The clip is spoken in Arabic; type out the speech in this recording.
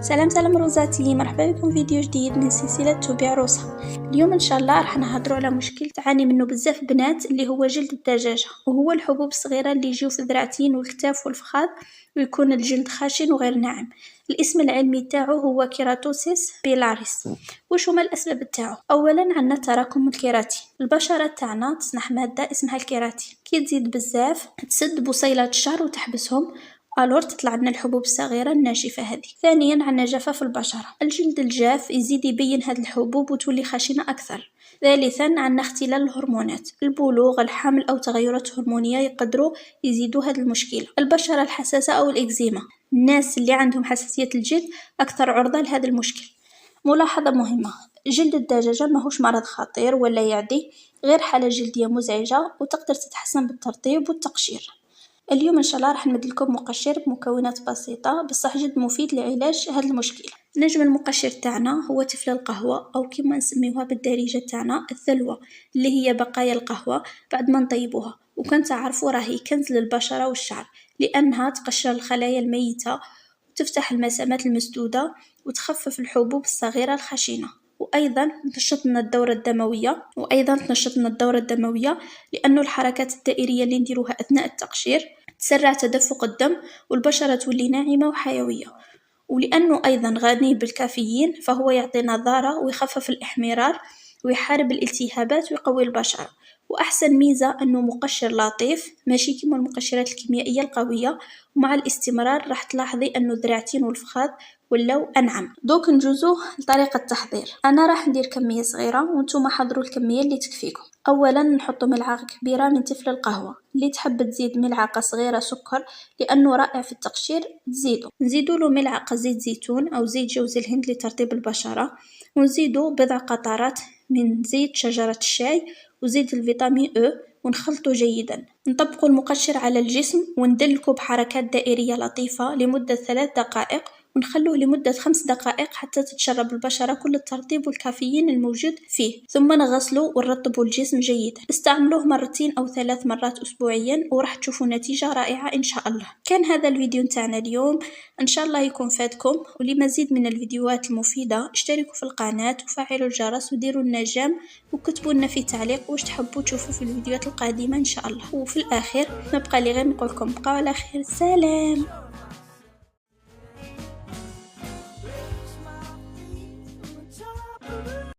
سلام روزاتي، مرحبا بكم فيديو جديد من سلسلة توبيع روسة. اليوم ان شاء الله راح نهضروا على مشكل تعاني منه بزاف بنات اللي هو جلد الدجاجة، وهو الحبوب الصغيرة اللي يجيو في الذراعتين والكتاف والفخاذ ويكون الجلد خشن وغير ناعم. الاسم العلمي تاعو هو كيراتوسيس بيلاريس. وش هما الاسباب تاعو؟ اولا عندنا تراكم الكيراتين. البشرة تاعنا تصنع مادة اسمها الكيراتين، كي تزيد بزاف تسد بصيلات الشعر وتحبسهم، الور تطلع لنا الحبوب الصغيرة الناشفة هذه. ثانيا عندنا جفاف البشرة، الجلد الجاف يزيد يبين هذه الحبوب وتولي خشنة أكثر. ثالثا عندنا اختلال الهرمونات، البلوغ، الحمل أو تغيرات هرمونية يقدروا يزيدوا هذه المشكلة. البشرة الحساسة أو الإكزيما، الناس اللي عندهم حساسية الجلد أكثر عرضة لهذا المشكل. ملاحظة مهمة، جلد الدجاجة ماهوش مرض خطير ولا يعدي، غير حالة جلدية مزعجة وتقدر تتحسن بالترطيب والتقشير. اليوم ان شاء الله راح نمدلكم مقشر بمكونات بسيطة بصح جد مفيد لعلاج هذا المشكلة. نجم المقشر تاعنا هو تفل القهوة او كما نسميوها بالدارجة تاعنا الثلوة، اللي هي بقايا القهوة بعد ما نطيبوها، وكان تعرفوا راهي كنز للبشرة والشعر لانها تقشر الخلايا الميتة وتفتح المسامات المسدودة وتخفف الحبوب الصغيرة الخشنة، وأيضا تنشط لنا الدورة الدموية لأنه الحركات الدائرية اللي نديروها أثناء التقشير تسرع تدفق الدم والبشرة تولي ناعمة وحيوية. ولأنه أيضا غني بالكافيين فهو يعطي نضارة ويخفف الإحمرار ويحارب الالتهابات ويقوي البشرة. وأحسن ميزة أنه مقشر لطيف ماشي كيما المقشرات الكيميائية القوية، ومع الاستمرار راح تلاحظي أنه الذراعتين والفخاذ ولاو أنعم. دوك نجوزو لطريقة التحضير. أنا راح ندير كمية صغيرة وانتم حضروا الكمية اللي تكفيكم. أولا نحط ملعقة كبيرة من تفل القهوة، اللي تحب تزيد ملعقة صغيرة سكر لأنه رائع في التقشير نزيدو له ملعقة زيت زيتون أو زيت جوز الهند لترطيب البشرة، ونزيدو بضع قطرات من زيت شجرة الشاي وزيت الفيتامين أو، ونخلطه جيدا. نطبق المقشر على الجسم وندلكه بحركات دائرية لطيفة لمدة 3 دقائق، ونخلوه لمدة 5 دقائق حتى تتشرب البشرة كل الترطيب والكافيين الموجود فيه، ثم نغسله ونرطبه الجسم جيدا. استعملوه 2 أو 3 مرات أسبوعيا وراح تشوفوا نتيجة رائعة إن شاء الله. كان هذا الفيديو نتاعنا اليوم، إن شاء الله يكون فاتكم، ولمزيد من الفيديوهات المفيدة اشتركوا في القناة وفعلوا الجرس وديروا النجم وكتبوا لنا في تعليق واش تحبوا تشوفوا في الفيديوهات القادمة إن شاء الله. وفي الآخر نبقى لي غير نقولكم بقاو على خير، سلام.